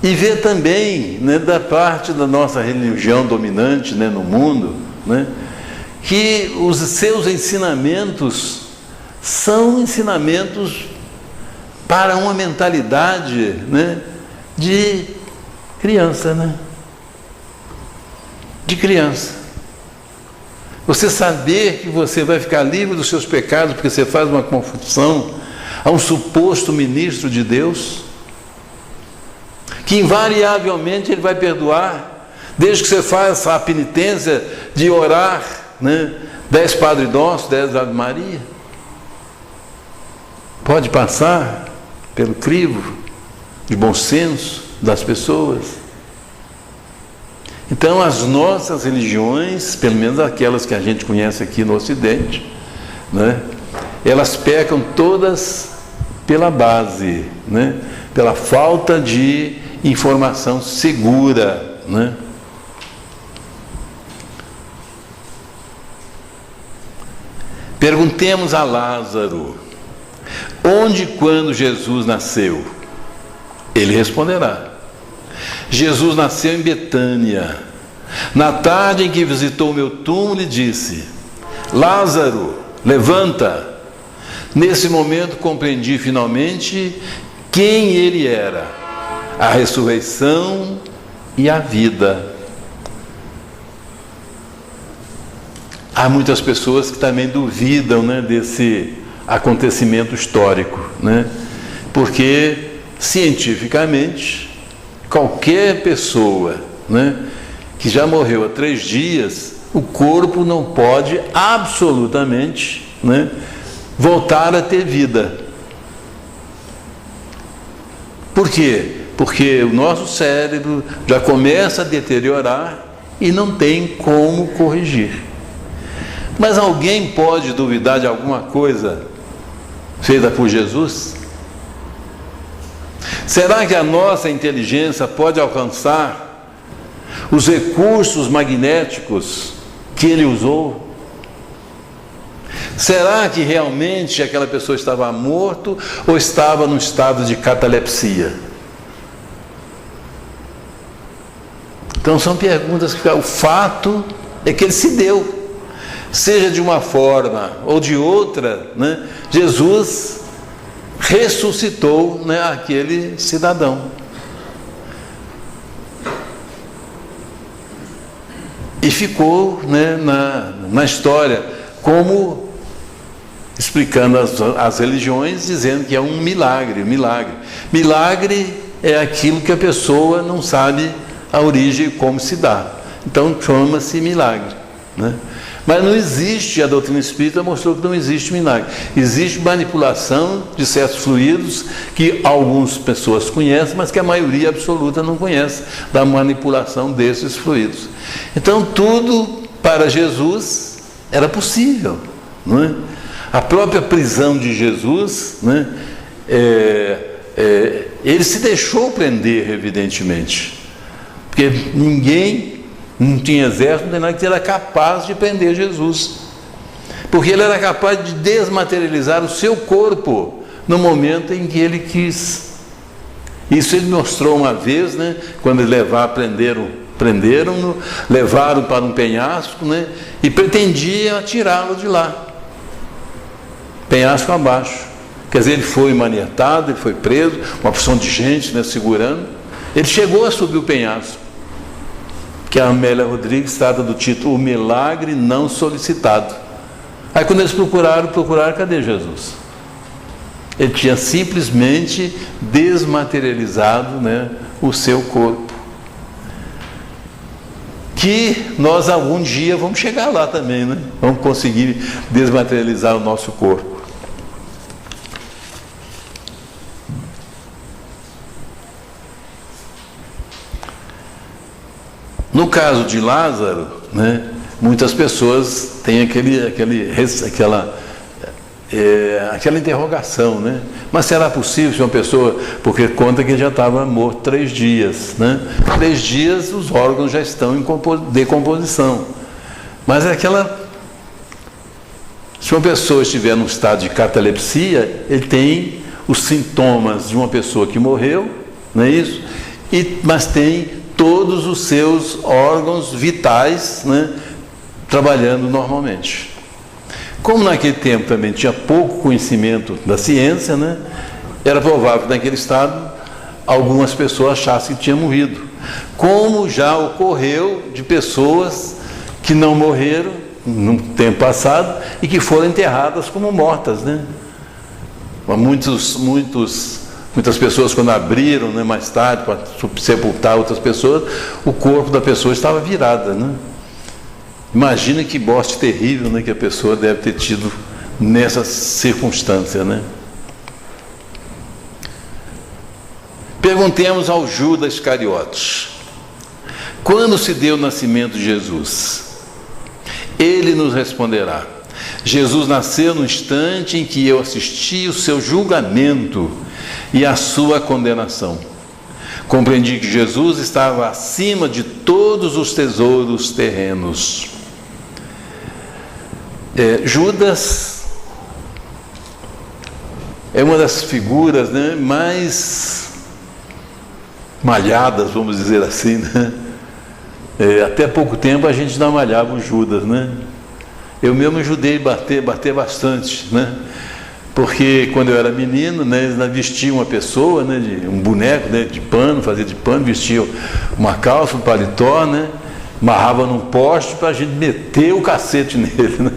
e vê também, né, da parte da nossa religião dominante, né, no mundo, né, que os seus ensinamentos são ensinamentos para uma mentalidade, né, de criança, né? De criança. Você saber que você vai ficar livre dos seus pecados porque você faz uma confissão a um suposto ministro de Deus, que invariavelmente ele vai perdoar, desde que você faça a penitência de orar, né, 10 Padre Nosso, 10 Ave Maria. Pode passar pelo crivo de bom senso das pessoas. Então as nossas religiões, pelo menos aquelas que a gente conhece aqui no Ocidente, né, elas pecam todas pela base, né, pela falta de informação segura, né? Perguntemos a Lázaro, onde e quando Jesus nasceu? Ele responderá. Jesus nasceu em Betânia. Na tarde em que visitou o meu túmulo, e disse: Lázaro, levanta. Nesse momento compreendi finalmente quem ele era, a ressurreição e a vida. Há muitas pessoas que também duvidam, né, desse acontecimento histórico, né? Porque cientificamente qualquer pessoa, né, que já morreu há 3 dias, o corpo não pode absolutamente, né, voltar a ter vida. Por quê? Porque o nosso cérebro já começa a deteriorar e não tem como corrigir. Mas alguém pode duvidar de alguma coisa feita por Jesus? Será que a nossa inteligência pode alcançar os recursos magnéticos que ele usou? Será que realmente aquela pessoa estava morta ou estava num estado de catalepsia? Então são perguntas que o fato é que ele se deu. Seja de uma forma ou de outra, né, Jesus ressuscitou, né, aquele cidadão. E ficou, né, na história, como explicando as religiões, dizendo que é um milagre. Milagre é aquilo que a pessoa não sabe a origem e como se dá. Então chama-se milagre, né? Mas não existe, a doutrina espírita mostrou que não existe milagre. Existe manipulação de certos fluidos que algumas pessoas conhecem, mas que a maioria absoluta não conhece, da manipulação desses fluidos. Então tudo para Jesus era possível, não é? A própria prisão de Jesus, né, ele se deixou prender, evidentemente, porque ninguém, não tinha exército, não tem nada, que era capaz de prender Jesus, porque ele era capaz de desmaterializar o seu corpo no momento em que ele quis. Isso ele mostrou uma vez, né, quando ele prenderam-no, levaram para um penhasco, né, e pretendiam tirá-lo de lá, penhasco abaixo. Quer dizer, ele foi manietado, ele foi preso, uma porção de gente, né, segurando. Ele chegou a subir o penhasco, que a Amélia Rodrigues trata do título O Milagre Não Solicitado. Aí quando eles procuraram, cadê Jesus? Ele tinha simplesmente desmaterializado, né, o seu corpo. Que nós algum dia vamos chegar lá também, né? Vamos conseguir desmaterializar o nosso corpo. No caso de Lázaro, né, muitas pessoas têm aquela interrogação, né? Mas será possível se uma pessoa, porque conta que ele já estava morto 3 dias, né? 3 dias os órgãos já estão em decomposição. Mas se uma pessoa estiver num estado de catalepsia, ele tem os sintomas de uma pessoa que morreu, não é isso? Mas tem todos os seus órgãos vitais, né, trabalhando normalmente. Como naquele tempo também tinha pouco conhecimento da ciência, né, era provável que naquele estado algumas pessoas achassem que tinha morrido. Como já ocorreu de pessoas que não morreram no tempo passado e que foram enterradas como mortas, né? Muitas pessoas, quando abriram, né, mais tarde para sepultar outras pessoas, o corpo da pessoa estava virado, né? Imagina que morte terrível, né, que a pessoa deve ter tido nessa circunstância, né? Perguntemos ao Judas Iscariotes: quando se deu o nascimento de Jesus? Ele nos responderá: Jesus nasceu no instante em que eu assisti o seu julgamento e a sua condenação. Compreendi que Jesus estava acima de todos os tesouros terrenos. Judas é uma das figuras, né, mais malhadas, vamos dizer assim, né? Até pouco tempo a gente não malhava o Judas, né? Eu mesmo ajudei a bater bastante, né? Porque quando eu era menino, né, eles vestiam uma pessoa, né, um boneco, né, de pano, fazia de pano, vestiam uma calça, um paletó, né, amarrava num poste para a gente meter o cacete nele, né?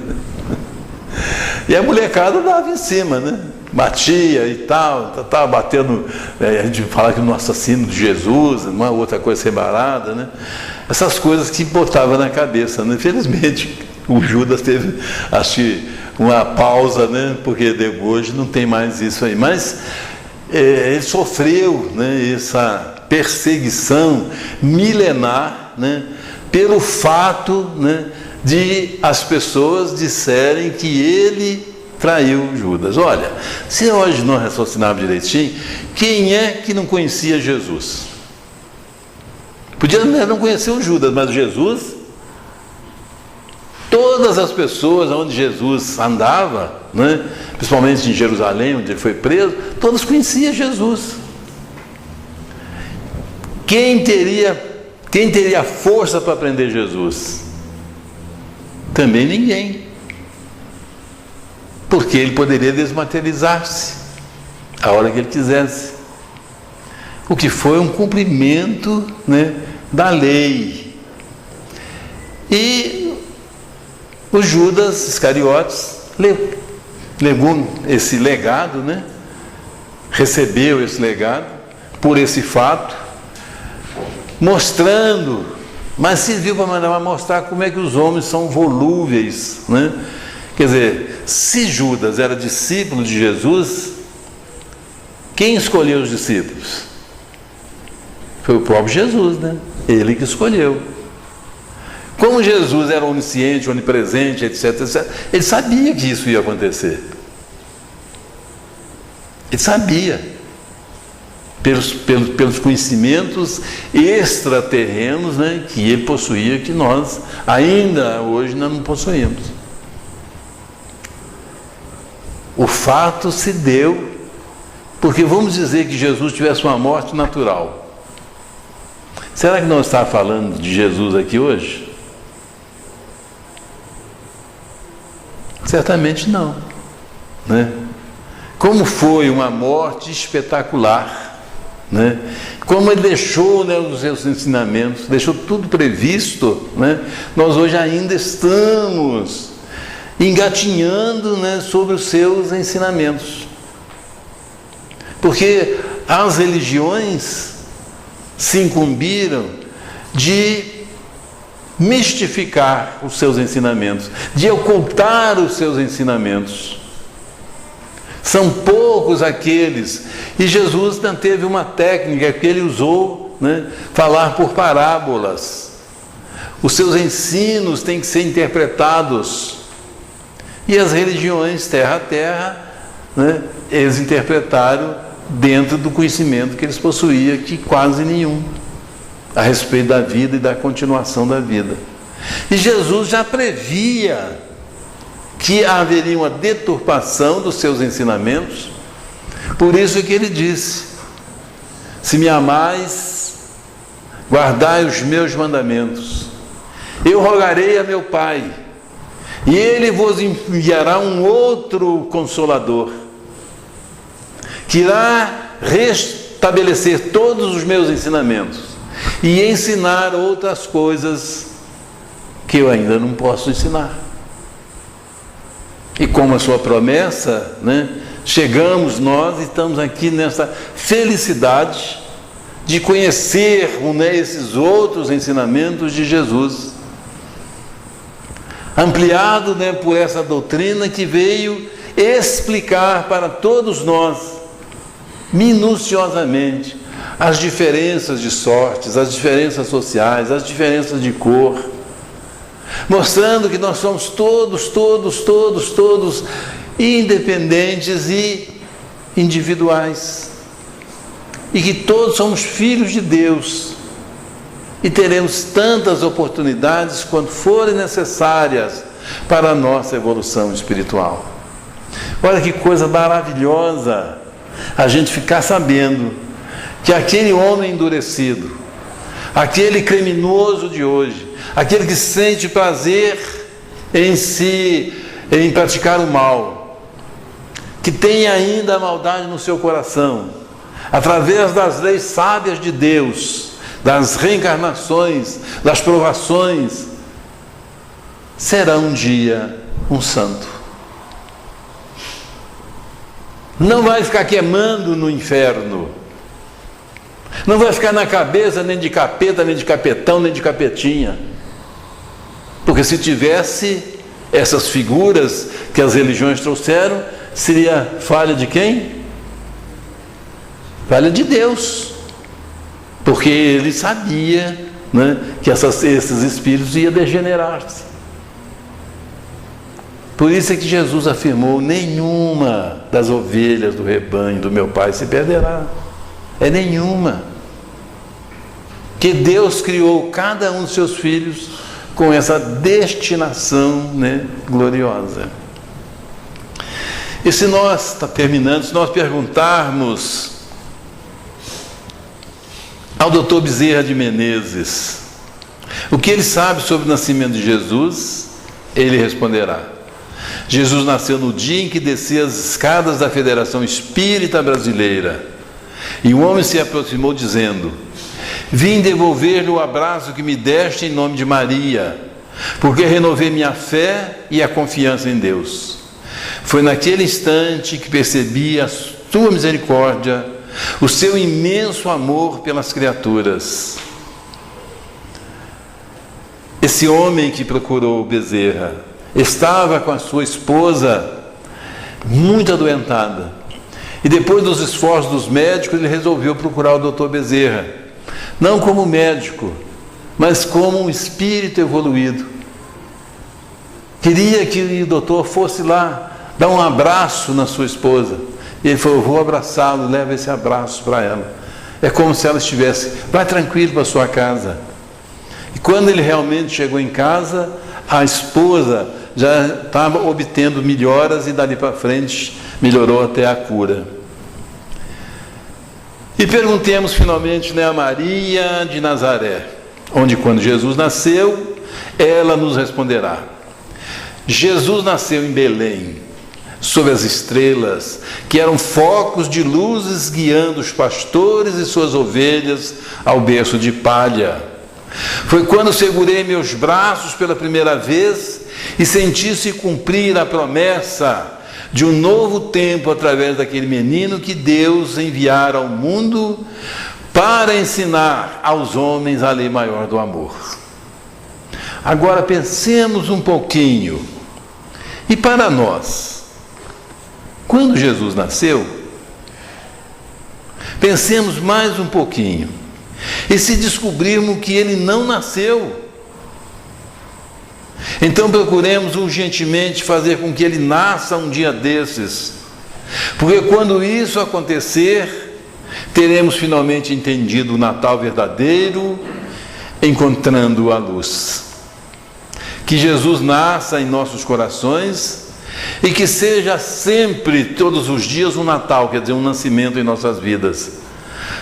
E a molecada dava em cima, né? Batia e tal, batendo, a gente fala que no assassino de Jesus, uma outra coisa separada, né? Essas coisas que botava na cabeça, né? Infelizmente, o Judas teve, acho que, uma pausa, né? Porque hoje não tem mais isso aí. Mas ele sofreu, né, essa perseguição milenar, né, pelo fato, né, de as pessoas disserem que ele traiu Judas. Olha, se hoje não raciocinava direitinho, quem é que não conhecia Jesus? Podia não conhecer o Judas, mas Jesus, todas as pessoas onde Jesus andava, né, principalmente em Jerusalém, onde ele foi preso, todos conheciam Jesus. Quem Quem teria força para prender Jesus? Também ninguém. Porque ele poderia desmaterializar-se a hora que ele quisesse. O que foi um cumprimento, né, da lei. E o Judas Iscariotes levou esse legado, né? Recebeu esse legado por esse fato, mostrando, mas serviu para mostrar como é que os homens são volúveis, né? Quer dizer, se Judas era discípulo de Jesus, quem escolheu os discípulos? Foi o próprio Jesus, né? Ele que escolheu. Como Jesus era onisciente, onipresente, etc, etc, ele sabia que isso ia acontecer. Ele sabia. Pelos conhecimentos extraterrenos, né, que ele possuía, que nós ainda hoje não possuímos. O fato se deu porque vamos dizer que Jesus tivesse uma morte natural. Será que nós estamos falando de Jesus aqui hoje? Certamente não, né? Como foi uma morte espetacular, né? Como ele deixou, né, os seus ensinamentos, deixou tudo previsto, né? Nós hoje ainda estamos engatinhando, né, sobre os seus ensinamentos, porque as religiões se incumbiram de mistificar os seus ensinamentos, de ocultar os seus ensinamentos. São poucos aqueles, e Jesus teve uma técnica que ele usou, né, falar por parábolas. Os seus ensinos têm que ser interpretados, e as religiões terra a terra, né, eles interpretaram dentro do conhecimento que eles possuíam, que quase nenhum, a respeito da vida e da continuação da vida. E Jesus já previa que haveria uma deturpação dos seus ensinamentos, por isso que ele disse: se me amais, guardai os meus mandamentos, eu rogarei a meu Pai, e ele vos enviará um outro Consolador, que irá restabelecer todos os meus ensinamentos e ensinar outras coisas que eu ainda não posso ensinar. E como a sua promessa, né, chegamos nós e estamos aqui nessa felicidade de conhecer, né, esses outros ensinamentos de Jesus, ampliado, né, por essa doutrina que veio explicar para todos nós minuciosamente as diferenças de sortes, as diferenças sociais, as diferenças de cor, mostrando que nós somos todos independentes e individuais, e que todos somos filhos de Deus, e teremos tantas oportunidades quanto forem necessárias para a nossa evolução espiritual. Olha que coisa maravilhosa a gente ficar sabendo que aquele homem endurecido, aquele criminoso de hoje, aquele que sente prazer em praticar o mal, que tem ainda a maldade no seu coração, através das leis sábias de Deus, das reencarnações, das provações, será um dia um santo. Não vai ficar queimando no inferno, não vai ficar na cabeça nem de capeta, nem de capetão, nem de capetinha, porque se tivesse essas figuras que as religiões trouxeram, seria falha de quem? Falha de Deus, porque ele sabia, né, que esses espíritos iam degenerar-se. Por isso é que Jesus afirmou: nenhuma das ovelhas do rebanho do meu Pai se perderá. É nenhuma. Que Deus criou cada um dos seus filhos com essa destinação, né, gloriosa. E se nós, está terminando, se nós perguntarmos ao Dr. Bezerra de Menezes, O que ele sabe sobre o nascimento de Jesus? Ele responderá. Jesus nasceu no dia em que descia as escadas da Federação Espírita Brasileira. E um homem se aproximou dizendo: vim devolver-lhe o abraço que me deste em nome de Maria, porque renovei minha fé e a confiança em Deus. Foi naquele instante que percebi a tua misericórdia, o seu imenso amor pelas criaturas. Esse homem que procurou Bezerra estava com a sua esposa muito adoentada. E depois dos esforços dos médicos, ele resolveu procurar o Dr. Bezerra. Não como médico, mas como um espírito evoluído. Queria que o doutor fosse lá dar um abraço na sua esposa. E ele falou: vou abraçá-lo, leva esse abraço para ela. É como se ela estivesse, vai tranquilo para a sua casa. E quando ele realmente chegou em casa, a esposa já estava obtendo melhoras e dali para frente melhorou até a cura. E perguntemos finalmente, a Maria de Nazaré, onde quando Jesus nasceu, ela nos responderá. Jesus nasceu em Belém, sob as estrelas, que eram focos de luzes guiando os pastores e suas ovelhas ao berço de palha. Foi quando segurei meus braços pela primeira vez e senti-se cumprir a promessa de um novo tempo através daquele menino que Deus enviara ao mundo para ensinar aos homens a lei maior do amor. Agora pensemos um pouquinho. E para nós, quando Jesus nasceu, pensemos mais um pouquinho. E se descobrirmos que ele não nasceu, então procuremos urgentemente fazer com que ele nasça um dia desses, porque quando isso acontecer, teremos finalmente entendido o Natal verdadeiro, encontrando a luz. Que Jesus nasça em nossos corações e que seja sempre, todos os dias, um Natal, quer dizer, um nascimento em nossas vidas,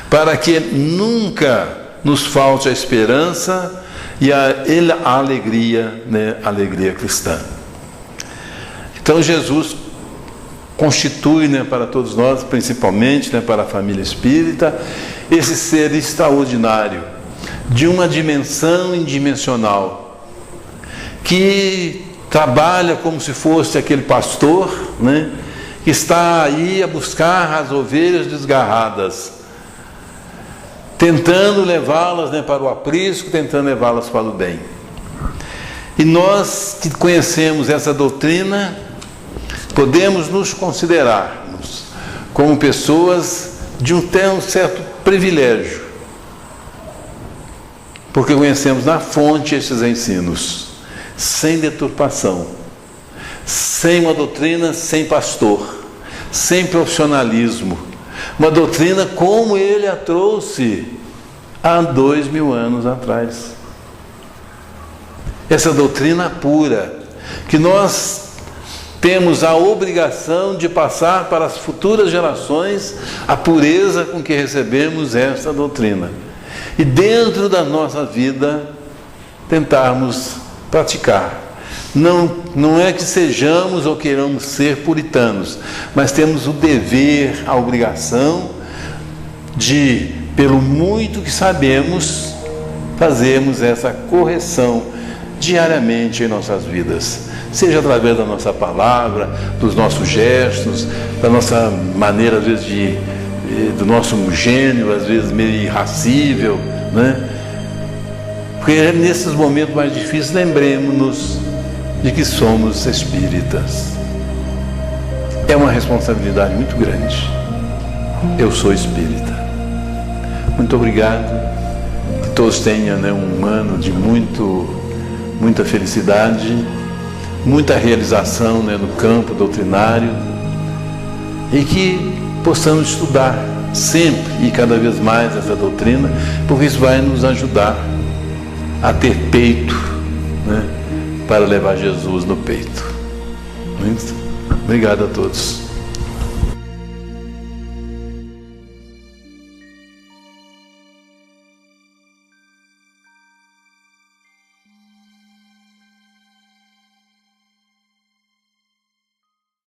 para que nunca nos falte a esperança e a alegria, a alegria cristã. Então Jesus constitui, para todos nós, principalmente, para a família espírita, esse ser extraordinário, de uma dimensão indimensional, que trabalha como se fosse aquele pastor, que está aí a buscar as ovelhas desgarradas, tentando levá-las para o aprisco, tentando levá-las para o bem. E nós que conhecemos essa doutrina, podemos nos considerarmos como pessoas de um certo privilégio, porque conhecemos na fonte esses ensinos, sem deturpação, sem uma doutrina sem pastor, sem profissionalismo, uma doutrina como ele a trouxe há 2000 anos atrás. Essa doutrina pura, que nós temos a obrigação de passar para as futuras gerações a pureza com que recebemos essa doutrina. E dentro da nossa vida, tentarmos praticar. Não é que sejamos ou queiramos ser puritanos, mas temos o dever, a obrigação de, pelo muito que sabemos, fazermos essa correção diariamente em nossas vidas, seja através da nossa palavra, dos nossos gestos, da nossa maneira, às vezes, do nosso gênio, às vezes meio irracível, Porque nesses momentos mais difíceis, lembremos-nos de que somos espíritas. É uma responsabilidade muito grande. Eu sou espírita. Muito obrigado. Que todos tenham um ano de muita felicidade, muita realização no campo doutrinário, e que possamos estudar sempre e cada vez mais essa doutrina, porque isso vai nos ajudar a ter peito, para levar Jesus no peito. Muito obrigado a todos.